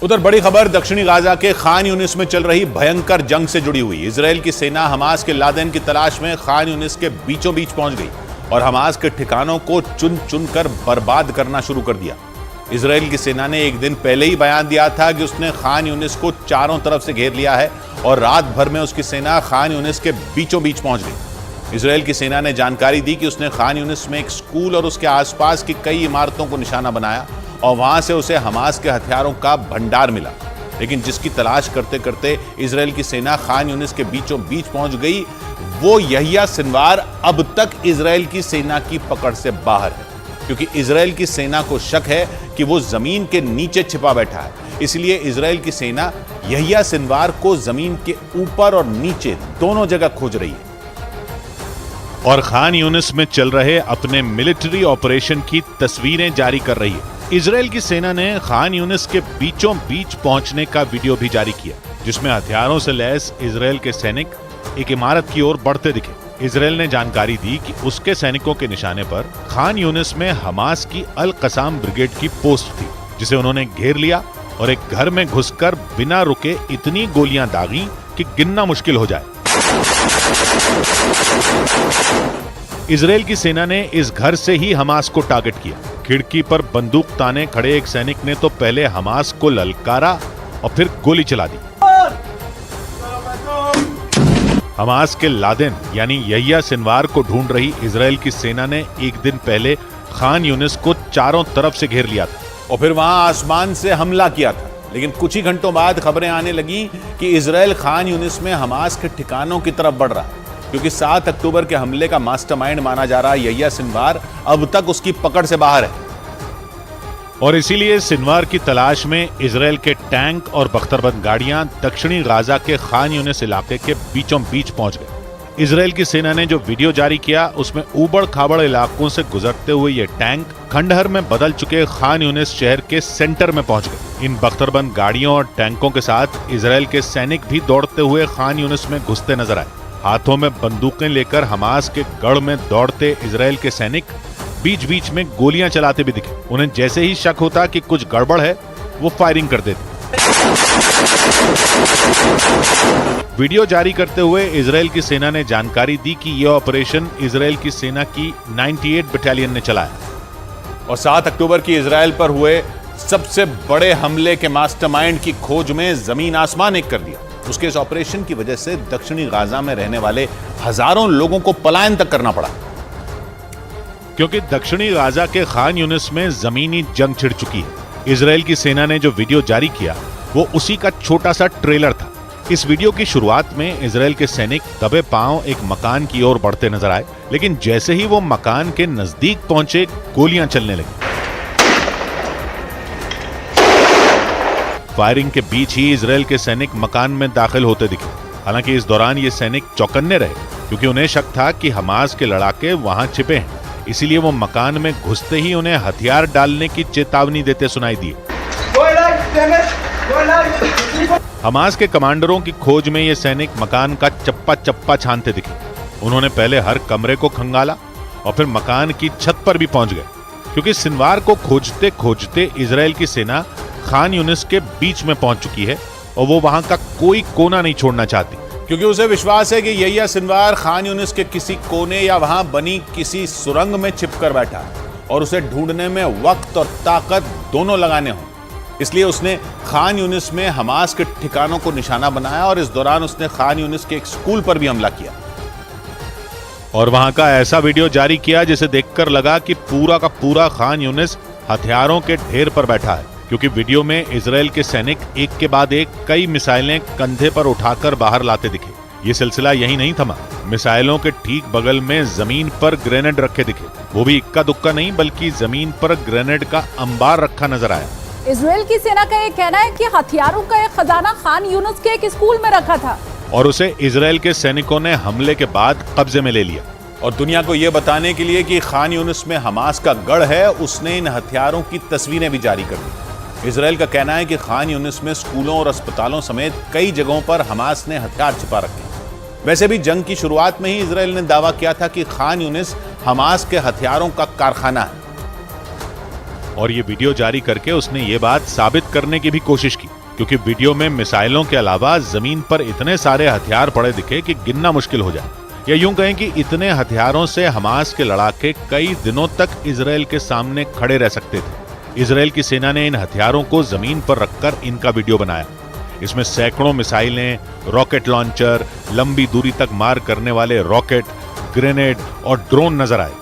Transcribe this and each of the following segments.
उधर बड़ी खबर दक्षिणी गाजा के खान यूनिस में चल रही भयंकर जंग से जुड़ी हुई। इजराइल की सेना हमास के लादेन की तलाश में खान यूनिस के बीचों बीच पहुंच गई और हमास के ठिकानों को चुन चुन कर बर्बाद करना शुरू कर दिया। इजराइल की सेना ने एक दिन पहले ही बयान दिया था कि उसने खान यूनिस को चारों तरफ से घेर लिया है और रात भर में उसकी सेना खान यूनिस के बीचों बीच पहुंच गई। इजराइल की सेना ने जानकारी दी कि उसने खान यूनिस में एक स्कूल और उसके आसपास की कई इमारतों को निशाना बनाया और वहां से उसे हमास के हथियारों का भंडार मिला, लेकिन जिसकी तलाश करते करते इजराइल की सेना खान यूनिस के बीचों बीच पहुंच गई, वो यहिया सिनवार अब तक इजराइल की सेना की पकड़ से बाहर है, क्योंकि इजराइल की सेना को शक है कि वो जमीन के नीचे छिपा बैठा है। इसलिए इजराइल की सेना यहिया सिनवार को जमीन के ऊपर और नीचे दोनों जगह खोज रही है और खान यूनिस में चल रहे अपने मिलिट्री ऑपरेशन की तस्वीरें जारी कर रही है। इजराइल की सेना ने खान यूनिस के बीचों बीच पहुंचने का वीडियो भी जारी किया, जिसमें हथियारों से लैस इजराइल के सैनिक एक इमारत की ओर बढ़ते दिखे। इजराइल ने जानकारी दी कि उसके सैनिकों के निशाने पर खान यूनिस में हमास की अल कसाम ब्रिगेड की पोस्ट थी, जिसे उन्होंने घेर लिया और एक घर में घुसकर बिना रुके इतनी गोलियां दागी कि गिनना मुश्किल हो जाए। इजराइल की सेना ने इस घर से ही हमास को टारगेट किया। खिड़की पर बंदूक ताने खड़े एक सैनिक ने तो पहले हमास को ललकारा और फिर गोली चला दी। हमास के लादेन यानी यहिया सिनवार को ढूंढ रही इजराइल की सेना ने एक दिन पहले खान यूनिस को चारों तरफ से घेर लिया था और फिर वहां आसमान से हमला किया था। लेकिन कुछ ही घंटों बाद खबरें आने लगी कि इजराइल खान यूनिस में हमास के ठिकानों की तरफ बढ़ रहा है, क्योंकि 7 अक्टूबर के हमले का मास्टरमाइंड माना जा रहा यहिया सिनवार अब तक उसकी पकड़ से बाहर है और इसीलिए सिनवार की तलाश में इजराइल के टैंक और बख्तरबंद गाड़ियां दक्षिणी गाजा के खान यूनिस इलाके के बीचों बीच पहुंच गए। इजराइल की सेना ने जो वीडियो जारी किया उसमें ऊबड़ खाबड़ इलाकों से गुजरते हुए ये टैंक खंडहर में बदल चुके खान यूनिस शहर के सेंटर में पहुंच गए। इन बख्तरबंद गाड़ियों और टैंकों के साथ इजराइल के सैनिक भी दौड़ते हुए खान यूनिस में घुसते नजर आए। हाथों में बंदूकें लेकर हमास के गढ़ में दौड़ते इजराइल के सैनिक बीच बीच में गोलियां चलाते भी दिखे। उन्हें जैसे ही शक होता कि कुछ गड़बड़ है, वो फायरिंग कर देते। वीडियो जारी करते हुए इजराइल की सेना ने जानकारी दी कि यह ऑपरेशन इजराइल की सेना की 98 बटालियन ने चलाया और 7 अक्टूबर की इजराइल पर हुए सबसे बड़े हमले के मास्टरमाइंड की खोज में जमीन आसमान एक कर दिया। उसके इस ऑपरेशन की वजह से दक्षिणी गाजा में रहने वाले हजारों लोगों को पलायन तक करना पड़ा, क्योंकि दक्षिणी गाजा के खान यूनिस में जमीनी जंग छिड़ चुकी है। इजराइल की सेना ने जो वीडियो जारी किया वो उसी का छोटा सा ट्रेलर था। इस वीडियो की शुरुआत में इजराइल के सैनिक दबे पांव एक मकान की ओर बढ़ते नजर आए, लेकिन जैसे ही वो मकान के नजदीक पहुंचे गोलियां चलने लगी। फायरिंग के बीच ही इजराइल के सैनिक मकान में दाखिल होते दिखे। हालांकि इस दौरान ये सैनिक चौकन्ने रहे, क्योंकि उन्हें शक था कि हमास के लड़ाके वहां छिपे हैं। इसीलिए वो मकान में घुसते ही उन्हें हथियार डालने की चेतावनी देते सुनाई दिए। हमास के कमांडरों की खोज में ये सैनिक मकान का चप्पा चप्पा छानते दिखे। उन्होंने पहले हर कमरे को खंगाला और फिर मकान की छत पर भी पहुंच गए, क्योंकि सिनवार को खोजते खोजते इजराइल की सेना खान यूनिस के बीच में पहुंच चुकी है और वो वहां का कोई कोना नहीं छोड़ना चाहती, क्योंकि उसे विश्वास है कि यहिया सिनवार खान यूनिस के किसी कोने या वहां बनी किसी सुरंग में छिपकर बैठा है और उसे ढूंढने में वक्त और ताकत दोनों लगाने हों। इसलिए उसने खान यूनिस में हमास के ठिकानों को निशाना बनाया और इस दौरान उसने खान यूनिस के एक स्कूल पर भी हमला किया और वहां का ऐसा वीडियो जारी किया जिसे देखकर लगा कि पूरा का पूरा खान यूनिस हथियारों के ढेर पर बैठा है, क्योंकि वीडियो में इजराइल के सैनिक एक के बाद एक कई मिसाइलें कंधे पर उठाकर बाहर लाते दिखे। ये सिलसिला यही नहीं थमा, मिसाइलों के ठीक बगल में जमीन पर ग्रेनेड रखे दिखे। वो भी इक्का दुक्का नहीं, बल्कि जमीन पर ग्रेनेड का अंबार रखा नजर आया। इजराइल की सेना का ये कहना है कि हथियारों का एक खजाना खान यूनिस के एक स्कूल में रखा था और उसे इजराइल के सैनिकों ने हमले के बाद कब्जे में ले लिया। और दुनिया को यह बताने के लिए कि खान यूनिस में हमास का गढ़ है, उसने इन हथियारों की तस्वीरें भी जारी कर दी। इजराइल का कहना है कि खान यूनिस में स्कूलों और अस्पतालों समेत कई जगहों पर हमास ने हथियार छिपा रखे। वैसे भी जंग की शुरुआत में ही इजराइल ने दावा किया था कि खान यूनिस हमास के हथियारों का कारखाना है। और ये वीडियो जारी करके उसने ये बात साबित करने की भी कोशिश की, क्योंकि वीडियो में मिसाइलों के अलावा जमीन पर इतने सारे हथियार पड़े दिखे कि गिनना मुश्किल हो जाए। या यूं कहें कि इतने हथियारों से हमास के लड़ाके कई दिनों तक इजराइल के सामने खड़े रह सकते थे। इजराइल की सेना ने इन हथियारों को जमीन पर रखकर इनका वीडियो बनाया। इसमें सैकड़ों मिसाइलें, रॉकेट लॉन्चर, लंबी दूरी तक मार करने वाले रॉकेट, ग्रेनेड और ड्रोन नजर आए।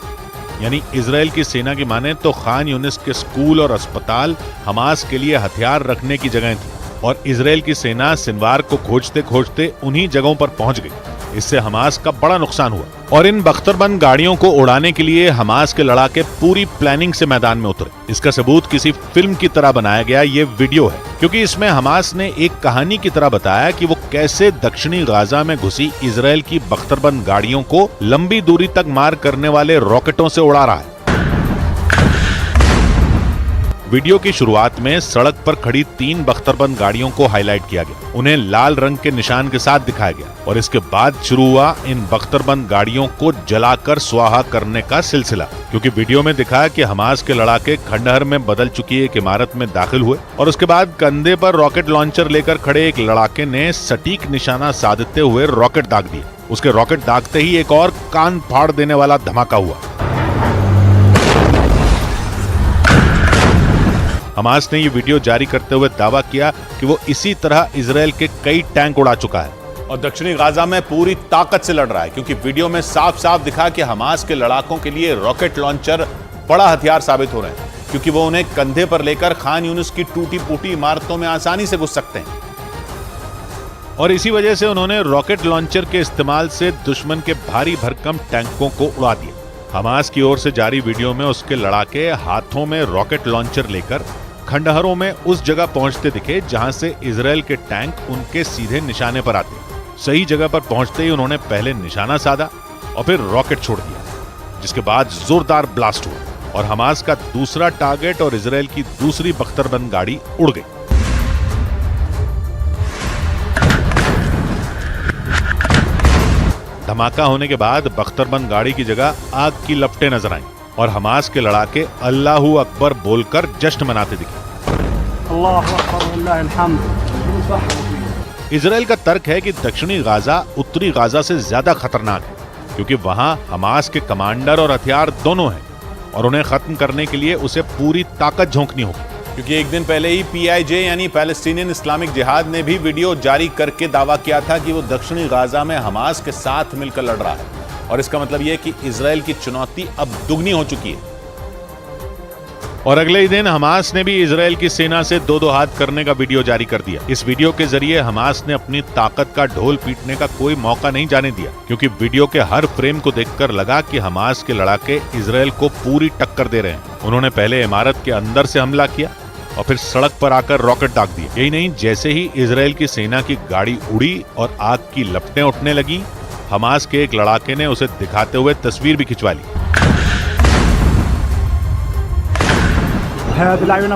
यानी इजराइल की सेना की माने तो खान यूनिस के स्कूल और अस्पताल हमास के लिए हथियार रखने की जगह थी, और इजराइल की सेना सिनवार को खोजते खोजते उन्हीं जगहों पर पहुंच गई। इससे हमास का बड़ा नुकसान हुआ, और इन बख्तरबंद गाड़ियों को उड़ाने के लिए हमास के लड़ाके पूरी प्लानिंग से मैदान में उतरे। इसका सबूत किसी फिल्म की तरह बनाया गया ये वीडियो है, क्योंकि इसमें हमास ने एक कहानी की तरह बताया कि वो कैसे दक्षिणी गाजा में घुसी इजराइल की बख्तरबंद गाड़ियों को लंबी दूरी तक मार करने वाले रॉकेटों से उड़ा रहा है। वीडियो की शुरुआत में सड़क पर खड़ी 3 बख्तरबंद गाड़ियों को हाईलाइट किया गया, उन्हें लाल रंग के निशान के साथ दिखाया गया, और इसके बाद शुरू हुआ इन बख्तरबंद गाड़ियों को जलाकर स्वाहा करने का सिलसिला। क्योंकि वीडियो में दिखाया कि हमास के लड़ाके खंडहर में बदल चुकी एक इमारत में दाखिल हुए, और उसके बाद कंधे पर रॉकेट लॉन्चर लेकर खड़े एक लड़ाके ने सटीक निशाना साधते हुए रॉकेट दाग दिए। उसके रॉकेट दागते ही एक और कान फाड़ देने वाला धमाका हुआ। हमास ने ये वीडियो जारी करते हुए दावा किया कि वो इसी तरह इजराइल के कई टैंक उड़ा चुका है और दक्षिणी गाजा में पूरी ताकत से लड़ रहा है, क्योंकि वीडियो में साफ साफ दिखा कि हमास के लड़ाकों के लिए रॉकेट लॉन्चर बड़ा हथियार साबित हो रहे हैं, क्योंकि वो उन्हें कंधे पर लेकर खान यूनिस की टूटी फूटी इमारतों में आसानी से घुस सकते हैं। और इसी वजह से उन्होंने रॉकेट लॉन्चर के इस्तेमाल से दुश्मन के भारी भरकम टैंकों को उड़ा दिया। हमास की ओर से जारी वीडियो में उसके लड़ाके हाथों में रॉकेट लॉन्चर लेकर खंडहरों में उस जगह पहुंचते दिखे जहां से इजराइल के टैंक उनके सीधे निशाने पर आते। सही जगह पर पहुंचते ही उन्होंने पहले निशाना साधा और फिर रॉकेट छोड़ दिया, जिसके बाद जोरदार ब्लास्ट हुआ और हमास का दूसरा टारगेट और इजराइल की दूसरी बख्तरबंद गाड़ी उड़ गई। धमाका होने के बाद बख्तरबंद गाड़ी की जगह आग की लपटें नजर आईं और हमास के लड़ाके अल्लाहू अकबर बोलकर जश्न मनाते दिखे। अल्लाहु अकबर वलिल्लाहिल हम्द। इजराइल का तर्क है कि दक्षिणी गाजा उत्तरी गाजा से ज्यादा खतरनाक है, क्योंकि वहां हमास के कमांडर और हथियार दोनों हैं और उन्हें खत्म करने के लिए उसे पूरी ताकत झोंकनी होगी। क्योंकि एक दिन पहले ही PIJ यानी पैलेस्टीनियन इस्लामिक जिहाद ने भी वीडियो जारी करके दावा किया था कि वो दक्षिणी गाजा में हमास के साथ मिलकर लड़ रहा है, और इसका मतलब यह कि इजराइल की चुनौती अब दुगनी हो चुकी है। और अगले ही दिन हमास ने भी इजराइल की सेना से दो हाथ करने का वीडियो जारी कर दिया। इस वीडियो के जरिए हमास ने अपनी ताकत का ढोल पीटने का कोई मौका नहीं जाने दिया, क्योंकि वीडियो के हर फ्रेम को देखकर लगा कि हमास के लड़ाके इजराइल को पूरी टक्कर दे रहे हैं। उन्होंने पहले इमारत के अंदर से हमला किया और फिर सड़क पर आकर रॉकेट दाग दिए। यही नहीं, जैसे ही इजराइल की सेना की गाड़ी उड़ी और आग की लपटें उठने लगी, हमास के एक लड़ाके ने उसे दिखाते हुए तस्वीर भी खिंचवा ली।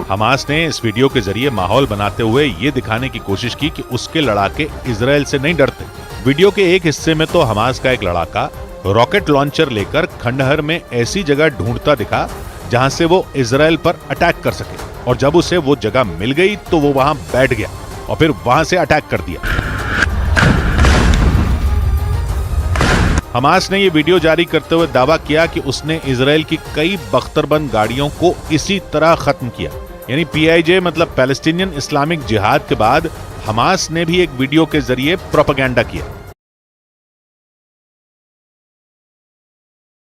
हमास ने इस वीडियो के जरिए माहौल बनाते हुए ये दिखाने की कोशिश की कि उसके लड़ाके इजराइल से नहीं डरते। वीडियो के एक हिस्से में तो हमास का एक लड़ाका रॉकेट लॉन्चर लेकर खंडहर में ऐसी जगह ढूंढता दिखा जहां से वो इजराइल पर अटैक कर सके, और जब उसे वो जगह मिल गई तो वो वहां बैठ गया और फिर वहां से अटैक कर दिया। हमास ने ये वीडियो जारी करते हुए दावा किया कि उसने इजराइल की कई बख्तरबंद गाड़ियों को इसी तरह खत्म किया। यानी PIJ मतलब पैलेस्टीनियन इस्लामिक जिहाद के बाद हमास ने भी एक वीडियो के जरिए प्रोपेगेंडा किया।